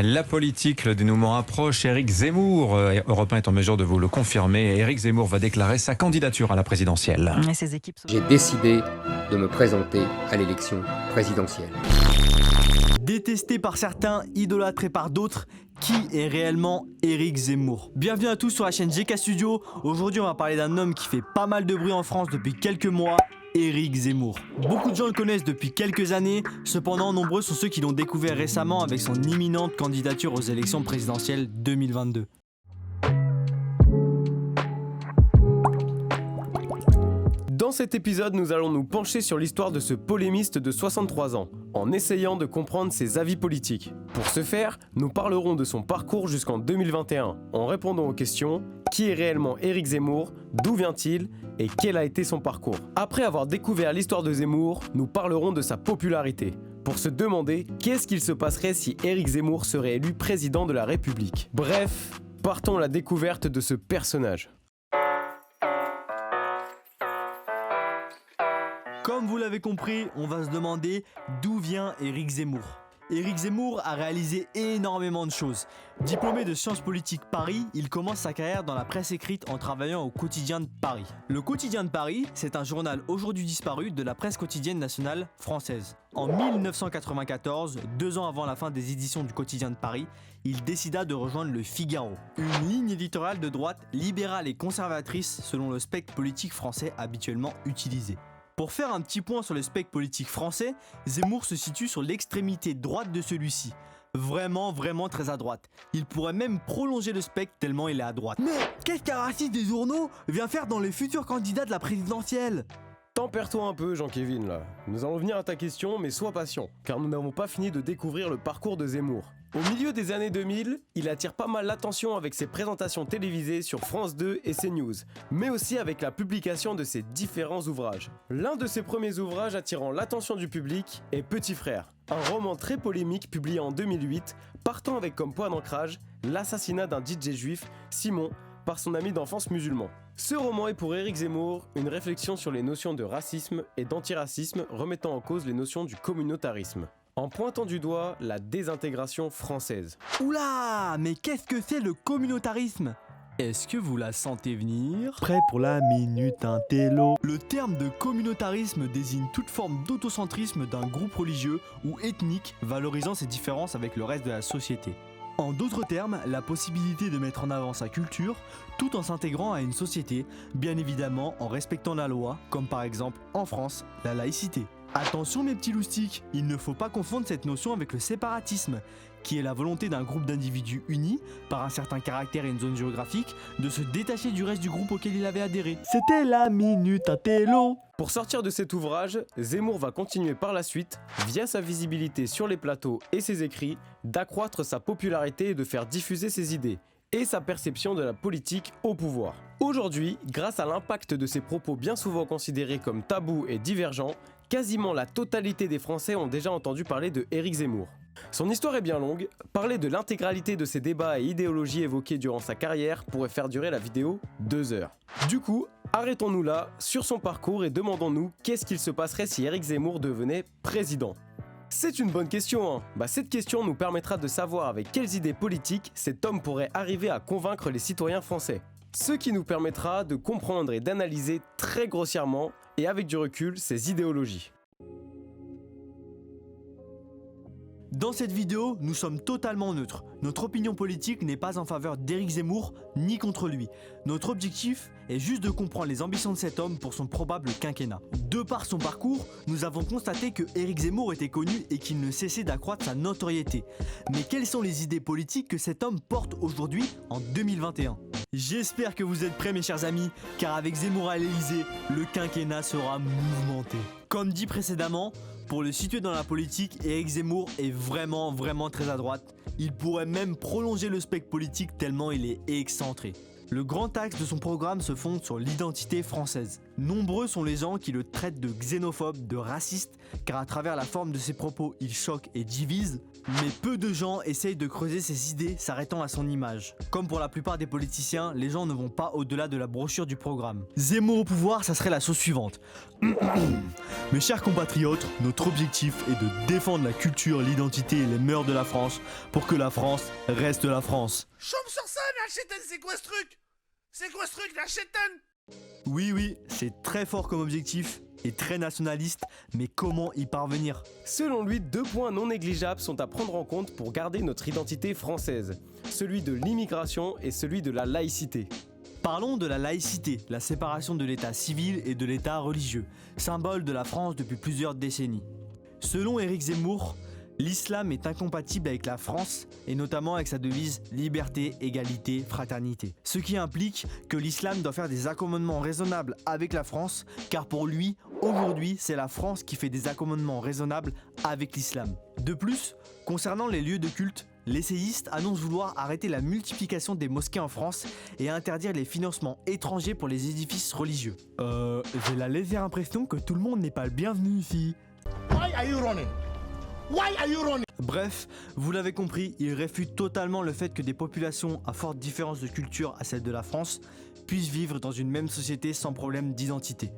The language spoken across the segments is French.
La politique, le dénouement approche. Éric Zemmour, Europe 1 est en mesure de vous le confirmer. Éric Zemmour va déclarer sa candidature à la présidentielle. Et ses équipes J'ai décidé de me présenter à l'élection présidentielle. Détesté par certains, idolâtré par d'autres, qui est réellement Éric Zemmour? Bienvenue à tous sur la chaîne GK Studio. Aujourd'hui on va parler d'un homme qui fait pas mal de bruit en France depuis quelques mois, Éric Zemmour. Beaucoup de gens le connaissent depuis quelques années, cependant nombreux sont ceux qui l'ont découvert récemment avec son imminente candidature aux élections présidentielles 2022. Dans cet épisode, nous allons nous pencher sur l'histoire de ce polémiste de 63 ans, en essayant de comprendre ses avis politiques. Pour ce faire, nous parlerons de son parcours jusqu'en 2021, en répondant aux questions « Qui est réellement Éric Zemmour ? D'où vient-il ? Et quel a été son parcours ?» Après avoir découvert l'histoire de Zemmour, nous parlerons de sa popularité, pour se demander qu'est-ce qu'il se passerait si Éric Zemmour serait élu président de la République. Bref, partons à la découverte de ce personnage. Comme vous l'avez compris, on va se demander d'où vient Éric Zemmour. Éric Zemmour a réalisé énormément de choses. Diplômé de Sciences Politiques Paris, il commence sa carrière dans la presse écrite en travaillant au Quotidien de Paris. Le Quotidien de Paris, c'est un journal aujourd'hui disparu de la presse quotidienne nationale française. En 1994, 2 ans avant la fin des éditions du Quotidien de Paris, il décida de rejoindre le Figaro, une ligne éditoriale de droite libérale et conservatrice selon le spectre politique français habituellement utilisé. Pour faire un petit point sur le spectre politique français, Zemmour se situe sur l'extrémité droite de celui-ci. Vraiment très à droite. Il pourrait même prolonger le spectre tellement il est à droite. Mais qu'est-ce qu'Arassis des journaux vient faire dans les futurs candidats de la présidentielle ? Tempère-toi un peu, Jean-Kévin, là. Nous allons venir à ta question, mais sois patient, car nous n'avons pas fini de découvrir le parcours de Zemmour. Au milieu des années 2000, il attire pas mal l'attention avec ses présentations télévisées sur France 2 et CNews, mais aussi avec la publication de ses différents ouvrages. L'un de ses premiers ouvrages attirant l'attention du public est Petit Frère, un roman très polémique publié en 2008, partant avec comme point d'ancrage l'assassinat d'un DJ juif, Simon, par son ami d'enfance musulman. Ce roman est pour Éric Zemmour une réflexion sur les notions de racisme et d'antiracisme remettant en cause les notions du communautarisme, en pointant du doigt la désintégration française. Oula, mais qu'est-ce que c'est le communautarisme ? Est-ce que vous la sentez venir ? Prêt pour la minute intello. Le terme de communautarisme désigne toute forme d'autocentrisme d'un groupe religieux ou ethnique valorisant ses différences avec le reste de la société. En d'autres termes, la possibilité de mettre en avant sa culture tout en s'intégrant à une société, bien évidemment en respectant la loi, comme par exemple en France, la laïcité. Attention mes petits loustiques, il ne faut pas confondre cette notion avec le séparatisme, qui est la volonté d'un groupe d'individus unis, par un certain caractère et une zone géographique, de se détacher du reste du groupe auquel il avait adhéré. C'était la minute intello. Pour sortir de cet ouvrage, Zemmour va continuer par la suite, via sa visibilité sur les plateaux et ses écrits, d'accroître sa popularité et de faire diffuser ses idées, et sa perception de la politique au pouvoir. Aujourd'hui, grâce à l'impact de ses propos bien souvent considérés comme tabous et divergents, quasiment la totalité des Français ont déjà entendu parler de Éric Zemmour. Son histoire est bien longue, parler de l'intégralité de ses débats et idéologies évoquées durant sa carrière pourrait faire durer la vidéo 2 heures. Du coup, arrêtons-nous là, sur son parcours et demandons-nous qu'est-ce qu'il se passerait si Éric Zemmour devenait président. C'est une bonne question, hein. Cette question nous permettra de savoir avec quelles idées politiques cet homme pourrait arriver à convaincre les citoyens français. Ce qui nous permettra de comprendre et d'analyser très grossièrement et avec du recul ses idéologies. Dans cette vidéo, nous sommes totalement neutres. Notre opinion politique n'est pas en faveur d'Éric Zemmour, ni contre lui. Notre objectif est juste de comprendre les ambitions de cet homme pour son probable quinquennat. De par son parcours, nous avons constaté que Éric Zemmour était connu et qu'il ne cessait d'accroître sa notoriété. Mais quelles sont les idées politiques que cet homme porte aujourd'hui, en 2021 ? J'espère que vous êtes prêts mes chers amis, car avec Zemmour à l'Elysée, le quinquennat sera mouvementé. Comme dit précédemment, pour le situer dans la politique, Éric Zemmour est vraiment très à droite. Il pourrait même prolonger le spectre politique tellement il est excentré. Le grand axe de son programme se fonde sur l'identité française. Nombreux sont les gens qui le traitent de xénophobe, de raciste, car à travers la forme de ses propos, il choque et divise. Mais peu de gens essayent de creuser ses idées s'arrêtant à son image. Comme pour la plupart des politiciens, les gens ne vont pas au-delà de la brochure du programme. Zemmour au pouvoir, ça serait la chose suivante. Mes chers compatriotes, notre objectif est de défendre la culture, l'identité et les mœurs de la France pour que la France reste la France. Chaume sur scène, Alcheten, c'est quoi ce truc? C'est quoi ce truc, l'Alcheten? Oui, c'est très fort comme objectif et très nationaliste, mais comment y parvenir? Selon lui, 2 points non négligeables sont à prendre en compte pour garder notre identité française. Celui de l'immigration et celui de la laïcité. Parlons de la laïcité, la séparation de l'état civil et de l'état religieux, symbole de la France depuis plusieurs décennies. Selon Éric Zemmour, l'islam est incompatible avec la France et notamment avec sa devise liberté, égalité, fraternité. Ce qui implique que l'islam doit faire des accommodements raisonnables avec la France car pour lui, aujourd'hui, c'est la France qui fait des accommodements raisonnables avec l'islam. De plus, concernant les lieux de culte, l'essayiste annonce vouloir arrêter la multiplication des mosquées en France et interdire les financements étrangers pour les édifices religieux. J'ai la légère impression que tout le monde n'est pas le bienvenu ici. Why are you running? Why are you running? Bref, vous l'avez compris, il réfute totalement le fait que des populations à forte différence de culture à celle de la France puissent vivre dans une même société sans problème d'identité.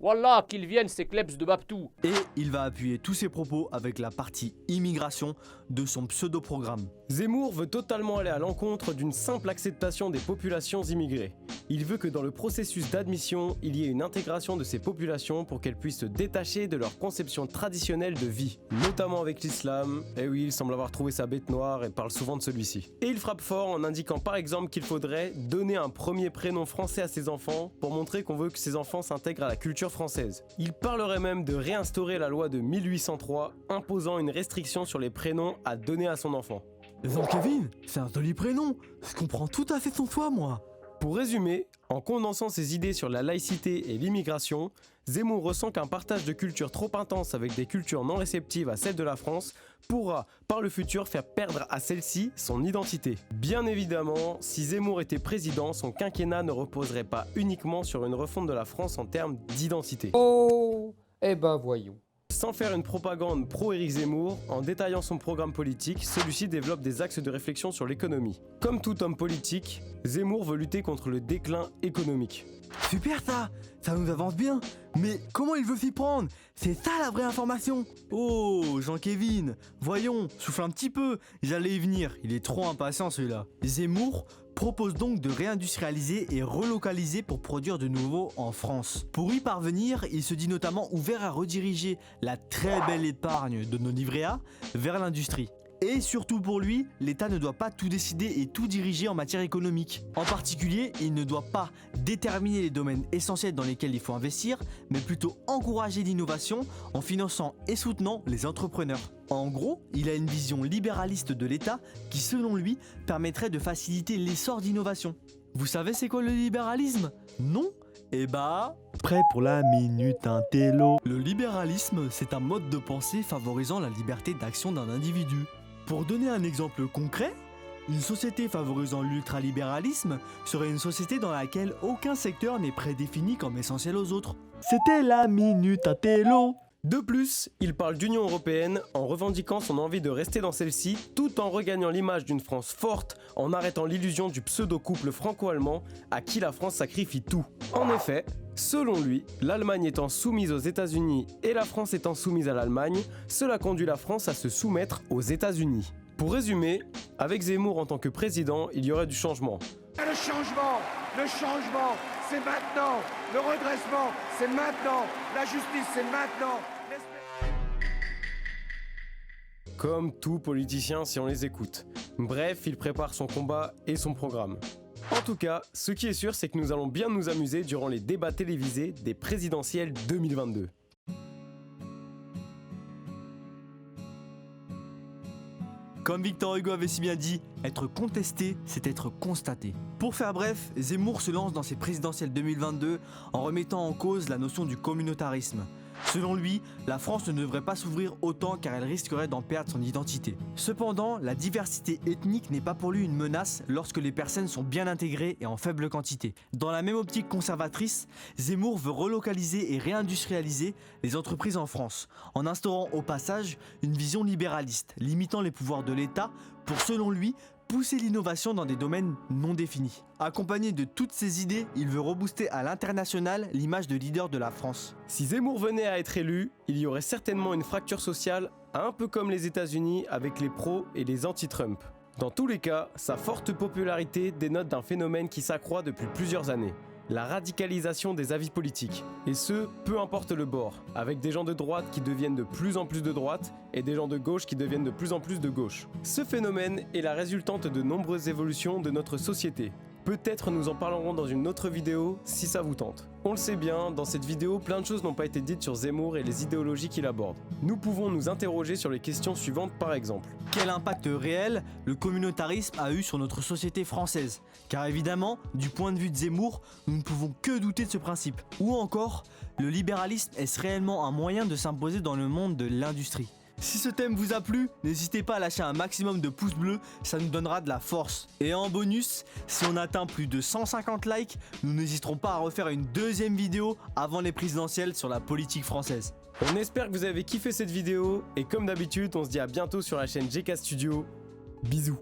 Wallah, qu'ils viennent ces klebs de Babtou. Et il va appuyer tous ses propos avec la partie immigration de son pseudo-programme. Zemmour veut totalement aller à l'encontre d'une simple acceptation des populations immigrées. Il veut que dans le processus d'admission, il y ait une intégration de ces populations pour qu'elles puissent se détacher de leur conception traditionnelle de vie, notamment avec l'islam. Et oui, il semble avoir trouvé sa bête noire et parle souvent de celui-ci. Et il frappe fort en indiquant par exemple qu'il faudrait donner un premier prénom français à ses enfants pour montrer qu'on veut que ses enfants s'intègrent à la culture française. Il parlerait même de réinstaurer la loi de 1803 imposant une restriction sur les prénoms à donner à son enfant. Jean-Kevin, c'est un joli prénom, je comprends tout à fait son choix moi. Pour résumer, en condensant ses idées sur la laïcité et l'immigration, Zemmour ressent qu'un partage de culture trop intense avec des cultures non réceptives à celle de la France pourra, par le futur, faire perdre à celle-ci son identité. Bien évidemment, si Zemmour était président, son quinquennat ne reposerait pas uniquement sur une refonte de la France en termes d'identité. Oh, eh ben voyons. Sans faire une propagande pro-Éric Zemmour, en détaillant son programme politique, celui-ci développe des axes de réflexion sur l'économie. Comme tout homme politique, Zemmour veut lutter contre le déclin économique. Super ça nous avance bien. Mais comment il veut s'y prendre? C'est ça la vraie information. Oh, Jean-Kevin, voyons, souffle un petit peu, j'allais y venir, il est trop impatient celui-là. Zemmour propose donc de réindustrialiser et relocaliser pour produire de nouveau en France. Pour y parvenir, il se dit notamment ouvert à rediriger la très belle épargne de nos livrets A vers l'industrie. Et surtout pour lui, l'État ne doit pas tout décider et tout diriger en matière économique. En particulier, il ne doit pas déterminer les domaines essentiels dans lesquels il faut investir, mais plutôt encourager l'innovation en finançant et soutenant les entrepreneurs. En gros, il a une vision libéraliste de l'État qui, selon lui, permettrait de faciliter l'essor d'innovation. Vous savez c'est quoi le libéralisme? Non? Eh bah, prêt pour la minute intello. Le libéralisme, c'est un mode de pensée favorisant la liberté d'action d'un individu. Pour donner un exemple concret, une société favorisant l'ultralibéralisme serait une société dans laquelle aucun secteur n'est prédéfini comme essentiel aux autres. C'était la minute intello. De plus, il parle d'Union européenne en revendiquant son envie de rester dans celle-ci tout en regagnant l'image d'une France forte en arrêtant l'illusion du pseudo-couple franco-allemand à qui la France sacrifie tout. En effet, selon lui, l'Allemagne étant soumise aux États-Unis et la France étant soumise à l'Allemagne, cela conduit la France à se soumettre aux États-Unis. Pour résumer, avec Zemmour en tant que président, il y aurait du changement. Le changement, c'est maintenant. Le redressement, c'est maintenant. La justice, c'est maintenant. Comme tout politicien si on les écoute. Bref, il prépare son combat et son programme. En tout cas, ce qui est sûr, c'est que nous allons bien nous amuser durant les débats télévisés des présidentielles 2022. Comme Victor Hugo avait si bien dit, être contesté, c'est être constaté. Pour faire bref, Zemmour se lance dans ses présidentielles 2022 en remettant en cause la notion du communautarisme. Selon lui, la France ne devrait pas s'ouvrir autant car elle risquerait d'en perdre son identité. Cependant, la diversité ethnique n'est pas pour lui une menace lorsque les personnes sont bien intégrées et en faible quantité. Dans la même optique conservatrice, Zemmour veut relocaliser et réindustrialiser les entreprises en France, en instaurant au passage une vision libéraliste, limitant les pouvoirs de l'État pour, selon lui, pousser l'innovation dans des domaines non définis. Accompagné de toutes ces idées, il veut rebooster à l'international l'image de leader de la France. Si Zemmour venait à être élu, il y aurait certainement une fracture sociale, un peu comme les États-Unis avec les pros et les anti-Trump. Dans tous les cas, sa forte popularité dénote d'un phénomène qui s'accroît depuis plusieurs années. La radicalisation des avis politiques. Et ce, peu importe le bord, avec des gens de droite qui deviennent de plus en plus de droite et des gens de gauche qui deviennent de plus en plus de gauche. Ce phénomène est la résultante de nombreuses évolutions de notre société. Peut-être nous en parlerons dans une autre vidéo si ça vous tente. On le sait bien, dans cette vidéo, plein de choses n'ont pas été dites sur Zemmour et les idéologies qu'il aborde. Nous pouvons nous interroger sur les questions suivantes par exemple. Quel impact réel le communautarisme a eu sur notre société française? Car évidemment, du point de vue de Zemmour, nous ne pouvons que douter de ce principe. Ou encore, le libéralisme est-ce réellement un moyen de s'imposer dans le monde de l'industrie? Si ce thème vous a plu, n'hésitez pas à lâcher un maximum de pouces bleus, ça nous donnera de la force. Et en bonus, si on atteint plus de 150 likes, nous n'hésiterons pas à refaire une deuxième vidéo avant les présidentielles sur la politique française. On espère que vous avez kiffé cette vidéo et comme d'habitude, on se dit à bientôt sur la chaîne GK Studio. Bisous.